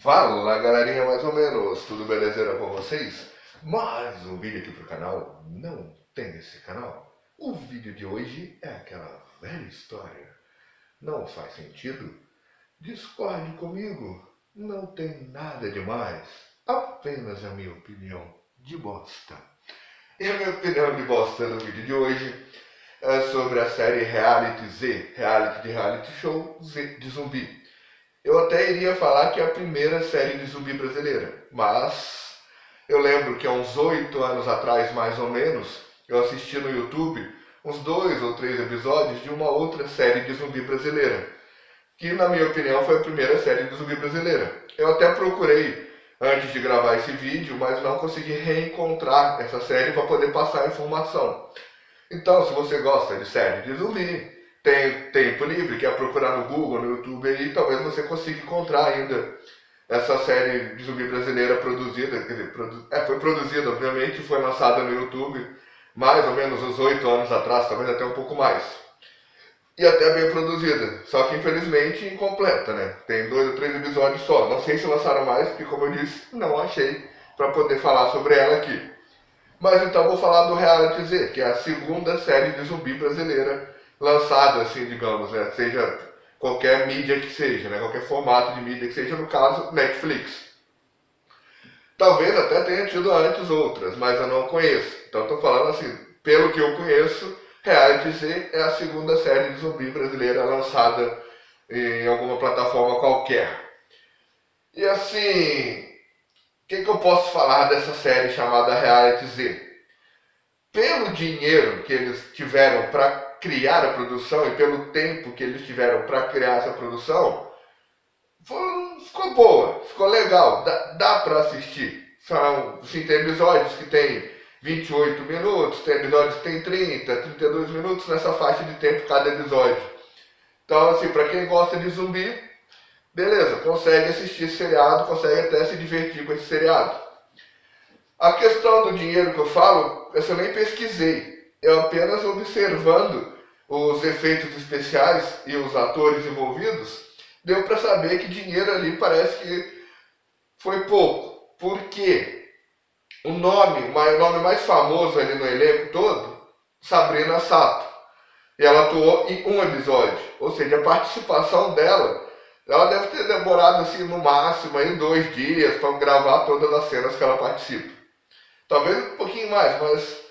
Fala galerinha, mais ou menos, tudo belezeira com vocês? Mais um vídeo aqui pro canal, não tem esse canal. O vídeo de hoje é aquela velha história. Não faz sentido? Discorde comigo, não tem nada demais, apenas a minha opinião de bosta. E a minha opinião de bosta no vídeo de hoje é sobre a série Reality Z, reality de reality show Z de zumbi. Eu até iria falar que é a primeira série de zumbi brasileira, mas eu lembro que há uns 8 anos atrás, mais ou menos, eu assisti no YouTube uns 2 ou 3 episódios de uma outra série de zumbi brasileira, que na minha opinião foi a primeira série de zumbi brasileira. Eu até procurei antes de gravar esse vídeo, mas não consegui reencontrar essa série para poder passar a informação. Então, se você gosta de série de zumbi, tem tempo livre, quer procurar no Google, no YouTube aí, talvez você consiga encontrar ainda essa série de zumbi brasileira produzida, quer dizer, foi produzida, obviamente, foi lançada no YouTube mais ou menos uns 8 anos atrás, talvez até um pouco mais. E até bem produzida, só que infelizmente incompleta, né? Tem 2 ou 3 episódios só. Não sei se lançaram mais, porque como eu disse, não achei para poder falar sobre ela aqui. Mas então vou falar do Reality Z, que é a segunda série de zumbi brasileira lançada, assim, digamos, né? Seja qualquer mídia que seja, né? Qualquer formato de mídia que seja, no caso, Netflix. Talvez até tenha tido antes outras, mas eu não conheço. Então estou falando assim, pelo que eu conheço, Reality Z é a segunda série de zumbi brasileira lançada em alguma plataforma qualquer. E assim, o que eu posso falar dessa série chamada Reality Z? Pelo dinheiro que eles tiveram para criar a produção e pelo tempo que eles tiveram para criar essa produção, ficou boa, ficou legal, dá para assistir. São, sim, tem episódios que tem 28 minutos, tem episódios que tem 30, 32 minutos nessa faixa de tempo cada episódio. Então, assim, para quem gosta de zumbi, beleza, consegue assistir esse seriado, consegue até se divertir com esse seriado. A questão do dinheiro que eu falo, eu nem pesquisei. Eu apenas observando os efeitos especiais e os atores envolvidos, deu para saber que dinheiro ali parece que foi pouco. Por quê? O nome mais famoso ali no elenco todo, Sabrina Sato. E ela atuou em um episódio. Ou seja, a participação dela, ela deve ter demorado assim no máximo aí 2 dias para gravar todas as cenas que ela participa. Talvez um pouquinho mais, mas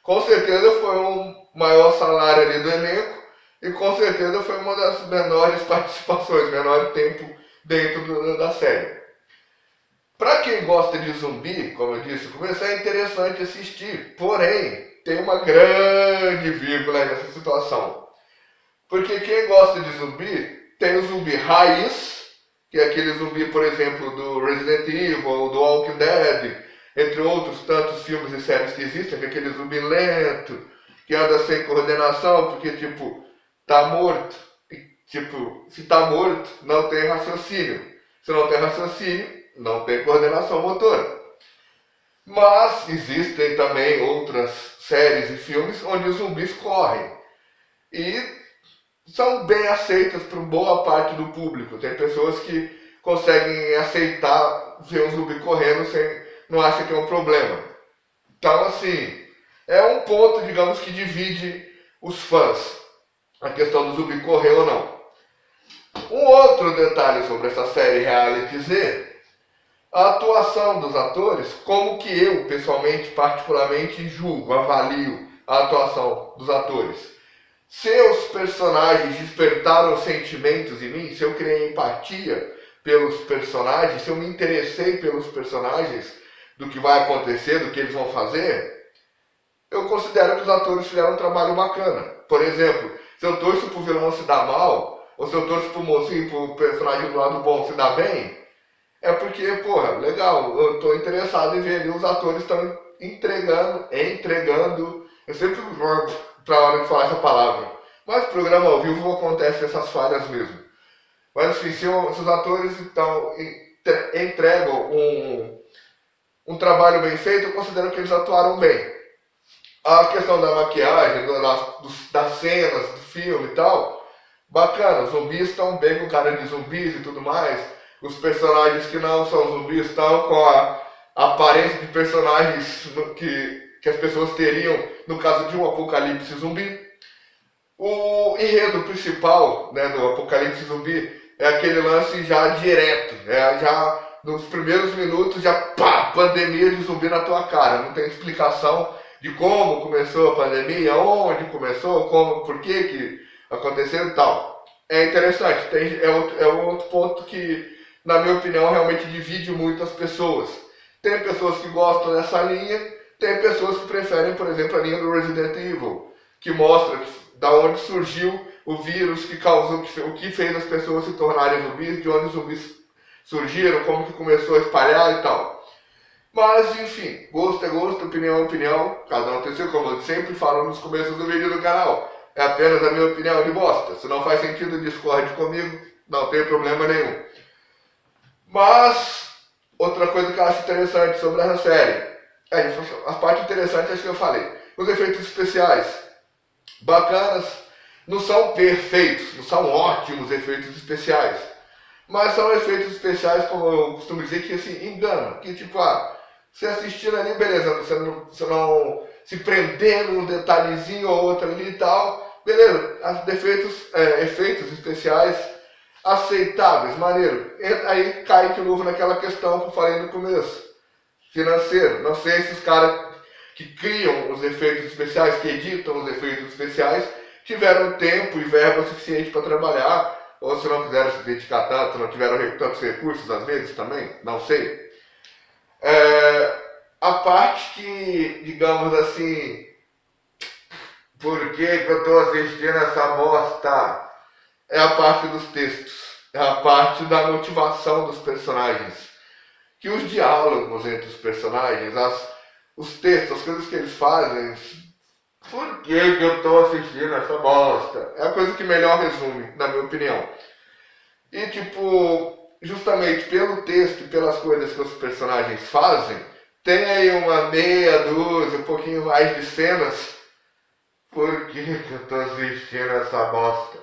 com certeza foi um maior salário ali do elenco e com certeza foi uma das menores participações, menor tempo dentro da série. Para quem gosta de zumbi, como eu disse, é interessante assistir, porém tem uma grande vírgula nessa situação. Porque quem gosta de zumbi tem o zumbi raiz, que é aquele zumbi, por exemplo, do Resident Evil, do Walking Dead, entre outros tantos filmes e séries que existem, que é aquele zumbi lento, que anda sem coordenação, porque, tipo, tá morto. E, tipo, se tá morto, não tem raciocínio. Se não tem raciocínio, não tem coordenação motora. Mas existem também outras séries e filmes onde os zumbis correm. E são bem aceitas por boa parte do público. Tem pessoas que conseguem aceitar ver um zumbi correndo sem não acha que é um problema. Então, assim, é um ponto, digamos, que divide os fãs. A questão do zumbi correr ou não. Um outro detalhe sobre essa série Reality Z, a atuação dos atores, como que eu, pessoalmente, particularmente, julgo, avalio a atuação dos atores. Seus personagens despertaram sentimentos em mim, se eu criei empatia pelos personagens, se eu me interessei pelos personagens, do que vai acontecer, do que eles vão fazer, eu considero que os atores fizeram um trabalho bacana. Por exemplo, se eu torço pro vilão se dar mal, ou se eu torço pro mocinho, pro personagem do lado bom se dar bem, é porque, porra, legal, eu tô interessado em ver ali os atores estão entregando, eu sempre pra hora de falar essa palavra, mas programa ao vivo acontece essas falhas mesmo. Mas enfim, se os atores então entregam um trabalho bem feito, eu considero que eles atuaram bem. A questão da maquiagem, das cenas, do filme e tal, bacana, os zumbis estão bem com cara de zumbis e tudo mais. os personagens que não são zumbis estão com a aparência de personagens que as pessoas teriam no caso de um apocalipse zumbi. O enredo principal, né, do apocalipse zumbi é aquele lance já direto, né, já nos primeiros minutos, já pá, pandemia de zumbi na tua cara. Não tem explicação de como começou a pandemia, onde começou, como, por que aconteceu e tal. É interessante, é outro ponto que, na minha opinião, realmente divide muito as pessoas. Tem pessoas que gostam dessa linha, tem pessoas que preferem, por exemplo, a linha do Resident Evil, que mostra da onde surgiu o vírus que causou, o que fez as pessoas se tornarem zumbis, de onde os zumbis surgiram, como que começou a espalhar e tal. Mas, enfim, gosto é gosto, opinião é opinião, cada um tem seu, como eu sempre falo nos começos do vídeo do canal. É apenas a minha opinião de bosta. Se não faz sentido, discorde comigo, não tem problema nenhum. Mas, outra coisa que eu acho interessante sobre essa série, a parte interessante acho que eu falei, os efeitos especiais, bacanas, não são perfeitos, não são ótimos efeitos especiais, mas são efeitos especiais, como eu costumo dizer, que assim, enganam, que tipo, você assistindo ali, beleza, você não se prender num detalhezinho ou outro ali e tal, beleza, efeitos especiais aceitáveis, maneiro. Aí cai de novo naquela questão que eu falei no começo, financeiro. Não sei se os caras que criam os efeitos especiais, que editam os efeitos especiais, tiveram tempo e verba suficiente para trabalhar, ou se não quiseram se dedicar tanto, não tiveram tantos recursos às vezes também, não sei. A parte que, digamos assim, por que eu estou assistindo essa bosta? É a parte dos textos, é a parte da motivação dos personagens. Que os diálogos entre os personagens, os textos, as coisas que eles fazem, por que eu estou assistindo essa bosta? É a coisa que melhor resume, na minha opinião. E tipo, justamente pelo texto e pelas coisas que os personagens fazem, tem aí uma meia dúzia, um pouquinho mais de cenas. Por que eu estou assistindo essa bosta?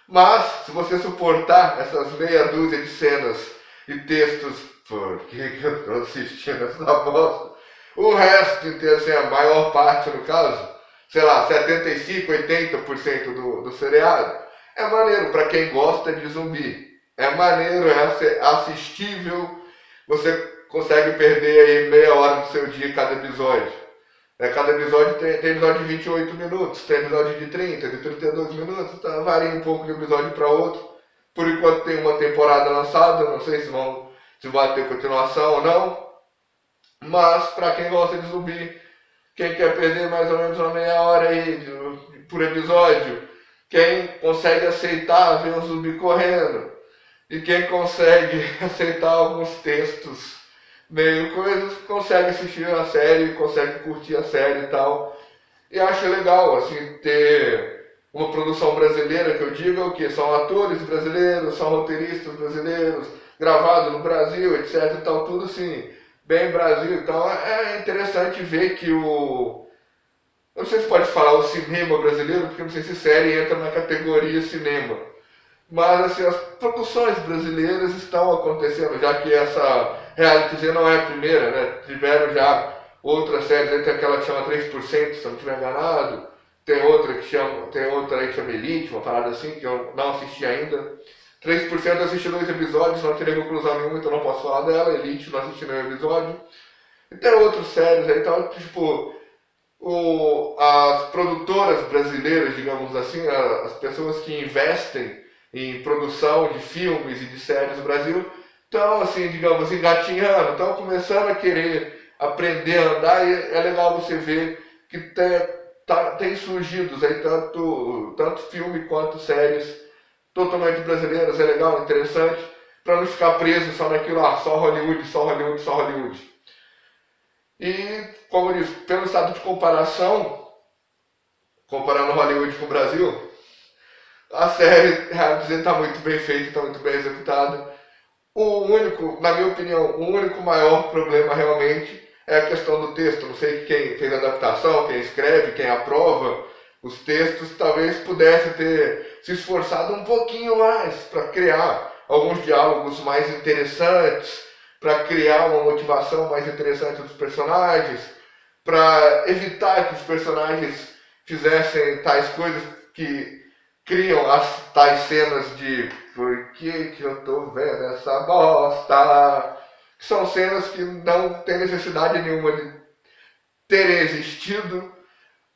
Mas, se você suportar essas meia dúzia de cenas e textos, por que eu estou assistindo essa bosta? O resto inteiro, assim, a maior parte no caso, sei lá, 75, 80% do seriado, é maneiro para quem gosta de zumbi. É maneiro, é assistível, você consegue perder aí meia hora do seu dia cada episódio. Cada episódio tem episódio de 28 minutos, tem episódio de 30, de 32 minutos, tá? Varia um pouco de episódio para outro. Por enquanto tem uma temporada lançada, não sei se vai ter continuação ou não. Mas para quem gosta de zumbi, quem quer perder mais ou menos uma meia hora aí por episódio, quem consegue aceitar ver um zumbi correndo, e quem consegue aceitar alguns textos meio coisas, consegue assistir a série, consegue curtir a série e tal. E acho legal, assim, ter uma produção brasileira, que eu digo, o que? São atores brasileiros, são roteiristas brasileiros, gravado no Brasil, etc e tal, tudo assim, bem Brasil. Então é interessante ver que eu não sei se pode falar o cinema brasileiro, porque não sei se série entra na categoria cinema. Mas assim, as produções brasileiras estão acontecendo, já que essa reality Z não é a primeira, né? Tiveram já outras séries, tem aquela que chama 3%, se eu não estiver enganado, tem outra aí que chama Elite, uma parada assim, que eu não assisti ainda. 3% eu assisti 2 episódios, não tirei conclusão nenhuma, então não posso falar dela. Elite não assisti nenhum episódio. E tem outras séries aí, então, tipo, as produtoras brasileiras, digamos assim, as pessoas que investem em produção de filmes e de séries no Brasil, estão, assim, digamos, engatinhando, estão começando a querer aprender a andar, e é legal você ver que tem surgido aí tanto filme quanto séries totalmente brasileiras, é legal, interessante, para não ficar preso só naquilo, só Hollywood, só Hollywood, só Hollywood. E, como eu disse, pelo estado de comparação, comparando Hollywood com o Brasil, a série, está muito bem feita, está muito bem executada. Na minha opinião, o único maior problema realmente é a questão do texto. Não sei quem fez a adaptação, quem escreve, quem aprova os textos, talvez pudesse ter se esforçado um pouquinho mais para criar alguns diálogos mais interessantes, para criar uma motivação mais interessante dos personagens, para evitar que os personagens fizessem tais coisas que criam as tais cenas de por que eu tô vendo essa bosta? Que são cenas que não tem necessidade nenhuma de ter existido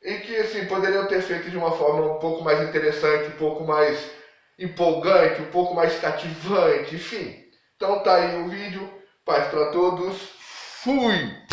e que assim, poderiam ter feito de uma forma um pouco mais interessante, um pouco mais empolgante, um pouco mais cativante, enfim. Então tá aí o vídeo, paz para todos, fui!